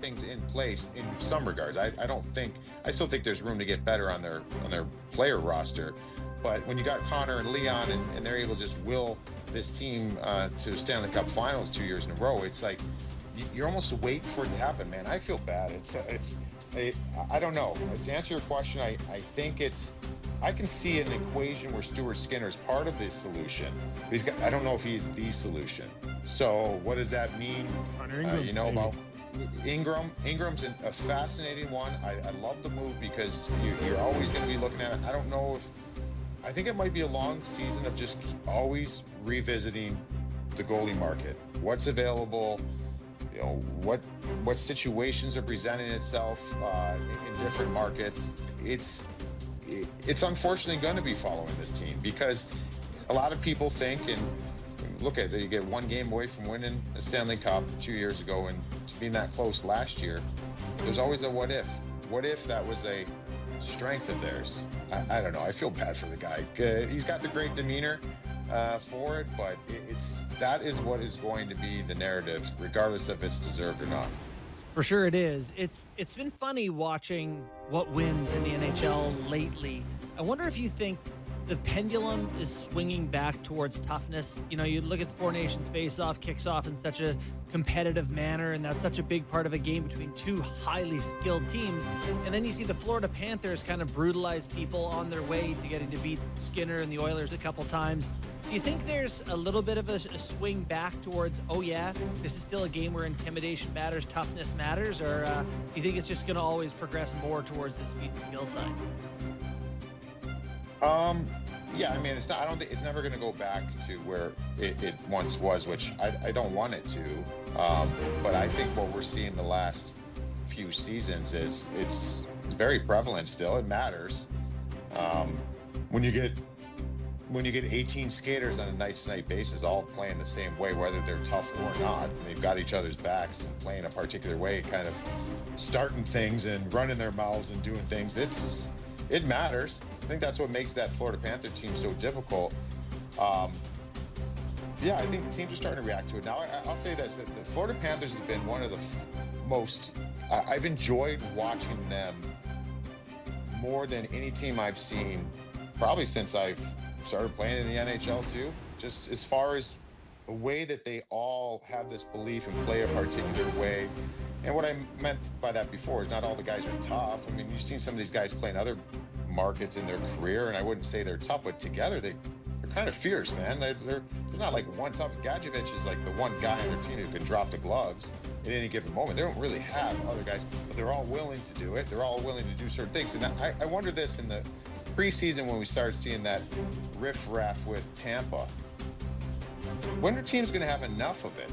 Things in place in some regards. I still think there's room to get better on their player roster. But when you got Connor and Leon and they're able to just will this team to Stanley Cup Finals 2 years in a row, it's like you're almost waiting for it to happen, man. I feel bad. I don't know. To answer your question, I think I can see an equation where Stuart Skinner is part of this solution. But I don't know if he's the solution. So what does that mean? Ingram, about Ingram's a fascinating one. I love the move because you're always going to be looking at it. I think it might be a long season of just always revisiting the goalie market. What's available? What situations are presenting itself in different markets? It's unfortunately going to be following this team because a lot of people think, and look at it, you get one game away from winning a Stanley Cup 2 years ago and to being that close last year. There's always a what if. What if that was a strength of theirs? I don't know. I feel bad for the guy. He's got the great demeanor for it, but that is what is going to be the narrative, regardless if it's deserved or not. For sure it is. It's been funny watching what wins in the NHL lately. I wonder if you think the pendulum is swinging back towards toughness. You know, you look at the Four Nations face-off, kicks off in such a competitive manner, and that's such a big part of a game between two highly skilled teams. And then you see the Florida Panthers kind of brutalize people on their way to getting to beat Skinner and the Oilers a couple times. Do you think there's a little bit of a swing back towards, oh yeah, this is still a game where intimidation matters, toughness matters, or do you think it's just going to always progress more towards the speed and skill side? Yeah, I mean, I don't think it's never going to go back to where it once was, which I don't want it to. But I think what we're seeing the last few seasons is it's very prevalent still. It matters. When you get 18 skaters on a night-to-night basis, all playing the same way, whether they're tough or not, and they've got each other's backs and playing a particular way, kind of starting things and running their mouths and doing things, it matters. I think that's what makes that Florida Panther team so difficult. Yeah, I think the teams are starting to react to it. Now, I'll say this, that the Florida Panthers have been one of the most, I've enjoyed watching them more than any team I've seen, probably since I've started playing in the NHL too. Just as far as the way that they all have this belief and play a particular way. And what I meant by that before is not all the guys are tough. I mean, you've seen some of these guys play in other markets in their career, and I wouldn't say they're tough, but together they're kind of fierce, man. They're not like one tough. Gadjevich is like the one guy on their team who can drop the gloves at any given moment. They don't really have other guys, but they're all willing to do it. They're all willing to do certain things. And I wonder this in the preseason when we started seeing that riff-raff with Tampa. When are teams going to have enough of it?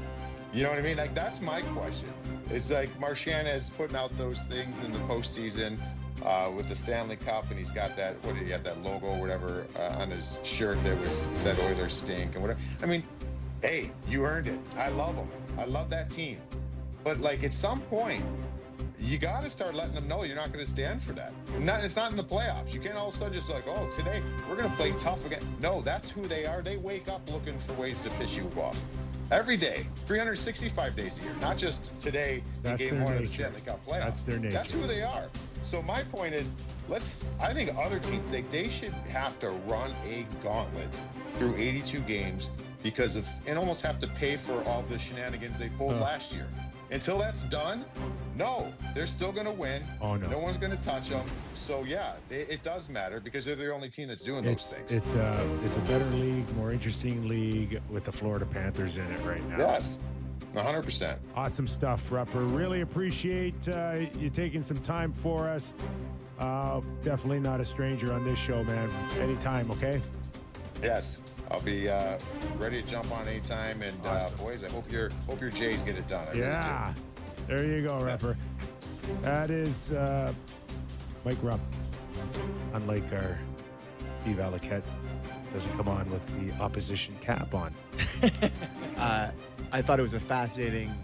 You know what I mean? Like, that's my question. It's like Marchand is putting out those things in the postseason with the Stanley Cup, and he's got that, what did he have, that logo or whatever on his shirt that said Oilers stink and whatever. I mean, hey, you earned it. I love them. I love that team. But, like, at some point, you got to start letting them know you're not going to stand for that. It's not in the playoffs. You can't all of a sudden just like, oh, today we're going to play tough again. No, that's who they are. They wake up looking for ways to piss you off. Every day, 365 days a year, not just today in game one of the Stanley Cup playoffs. That's their nature. That's who they are. So my point is, I think other teams, they should have to run a gauntlet through 82 games and almost have to pay for all the shenanigans they pulled last year. Until that's done, no, they're still going to win. Oh, no. No one's going to touch them. So, yeah, it does matter because they're the only team that's doing those things. It's a better league, more interesting league with the Florida Panthers in it right now. Yes, 100%. Awesome stuff, Rupper. Really appreciate you taking some time for us. Definitely not a stranger on this show, man. Anytime, okay? Yes. I'll be ready to jump on anytime, and awesome. Boys, I hope your Jays get it done. Yeah, there you go, Rupper. That is Mike Rupp. Unlike our Steve Alliquette, doesn't come on with the opposition cap on. I thought it was a fascinating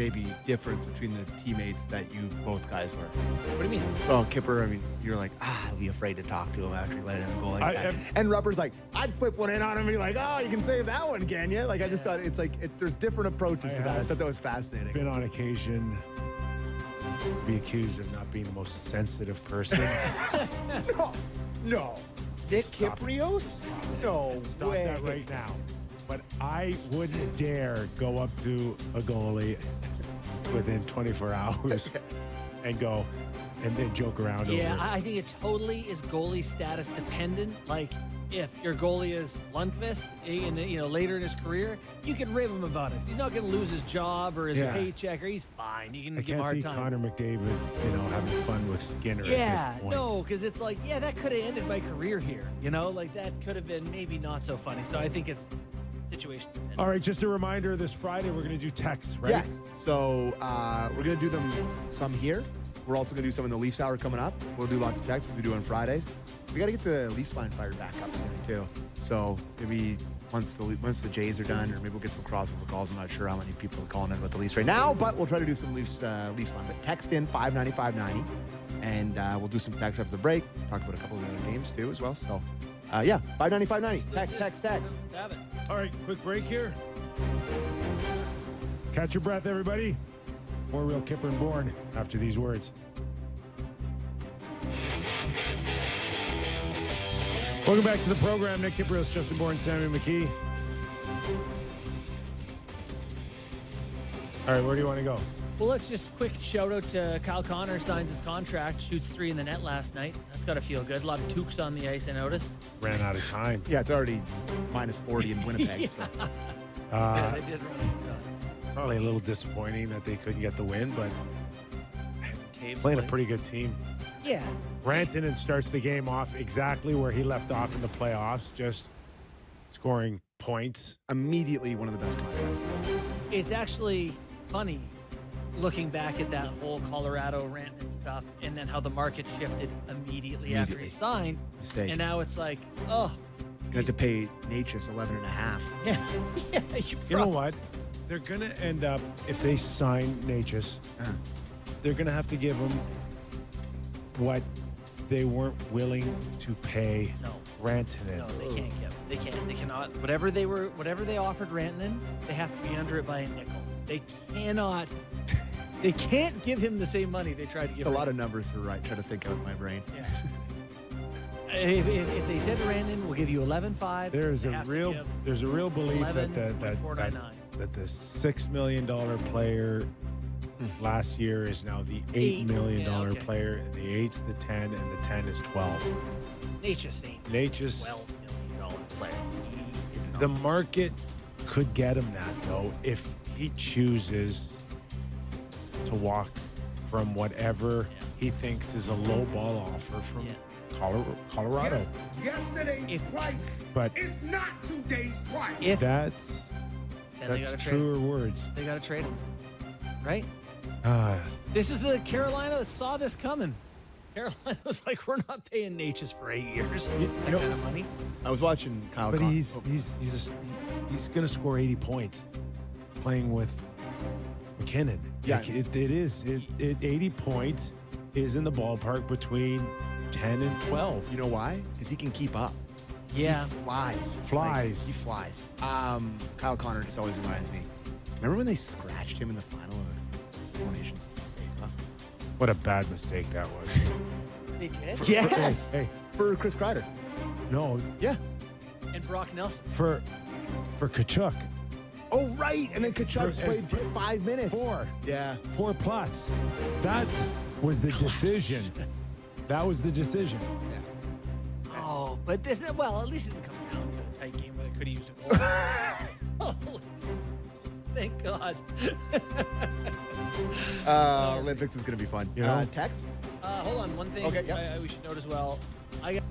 maybe difference between the teammates that you both guys were? What do you mean? Well, Kipper, I mean, you're like, I'd be afraid to talk to him after he let him go like that. am- And Rupper's like, I'd flip one in on him and be like, oh, you can save that one, can you? Like, I just thought it's like, there's different approaches to that. I thought that was fascinating. Been on occasion to be accused of not being the most sensitive person. No. Nick Kypreos? No Stop way. that right now. But I wouldn't dare go up to a goalie within 24 hours and go and then joke around Yeah, over it. I think it totally is goalie status dependent. Like, if your goalie is Lundqvist, later in his career, you can rib him about it. He's not going to lose his job or his Yeah. paycheck, or he's fine. You can I give him a can't hard see time. Connor McDavid, having fun with Skinner Yeah, at this point. no, because it's like, yeah, that could have ended my career here. Like that could have been maybe not so funny. So I think it's situation dependent. All right, just a reminder, this Friday we're going to do texts, right? Yes. So we're going to do them some here. We're also going to do some in the Leafs Hour coming up. We'll do lots of texts as we do on Fridays. We got to get the Leafs line fired back up soon, too. So maybe once the Jays are done, or maybe we'll get some crossover calls. I'm not sure how many people are calling in about the Leafs right now, but we'll try to do some Leafs line. But text in 59590, and we'll do some text after the break. Talk about a couple of the other games, too, as well. So, 59590. Text. Have it. All right, quick break here. Catch your breath, everybody. More Real Kipper and Bourne after these words. Welcome back to the program. Nick Kypreos, Justin Bourne, Sammy McKee. All right, where do you want to go? Well, let's just quick shout out to Kyle Connor, signs his contract, shoots 3 in the net last night. That's got to feel good. A lot of toques on the ice, I noticed. Ran out of time. Yeah, it's already minus 40 in Winnipeg. So. Yeah, they did run out of time. Probably a little disappointing that they couldn't get the win, but Taves playing a played. pretty good team. Yeah. Rantanen starts the game off exactly where he left off in the playoffs, just scoring points. Immediately one of the best contracts. It's actually funny looking back at that whole Colorado rant and stuff, and then how the market shifted immediately after he signed. Mistake. And now it's like, oh, You have to pay Natchez 11 and a half. yeah, yeah. You know what? They're going to end up, if they sign Natchez, they're going to have to give him what they weren't willing to pay No. Rantanen. No, they can't give. They can't. They cannot. Whatever they offered Rantanen, they have to be under it by a nickel. They cannot. They can't give him the same money they tried to give. It's a lot of numbers to try to think out in my brain. Yeah. If they said to Rantanen, we'll give you 11.5. There's they a have to real give belief that 11.499. that the $6 million player last year is now the $8 million Yeah, okay. player. The 8's the 10, and the 10 is 12. Natchez ain't Natchez, $12 million player. the market could get him that, though, if he chooses to walk from whatever he thinks is a low ball offer from Colorado. Yesterday's price But is not today's price. If that's then they gotta trade truer him. words. They got to trade him, right? Ah, This is the Carolina that saw this coming. Carolina was like, we're not paying Natchez for 8 years. You That know- kind of money. I was watching Kyle but Connor. he's going to score 80 points playing with McKinnon. Yeah. Like, it is. 80 points is in the ballpark between 10 and 12. You know why? Because he can keep up. Yeah. He flies. Flies. Like, he flies. Kyle Connor just always reminds me. Remember when they scratched him in the final of the Four Nations face-off? What a bad mistake that was. They did. Yes. Hey, For Chris Kreider. no, Yeah. And Brock Nelson. for Kachuk. Oh, right. And then Kachuk For- played and for- 5 minutes. 4. Yeah. 4+. That was the decision. That was the decision. Oh, but this, well, at least it didn't come down to a tight game where they could have used a goal. Holy- Thank God. Olympics is going to be fun. You know? Tex? Hold on, one thing Okay, yeah. we should note as well. I got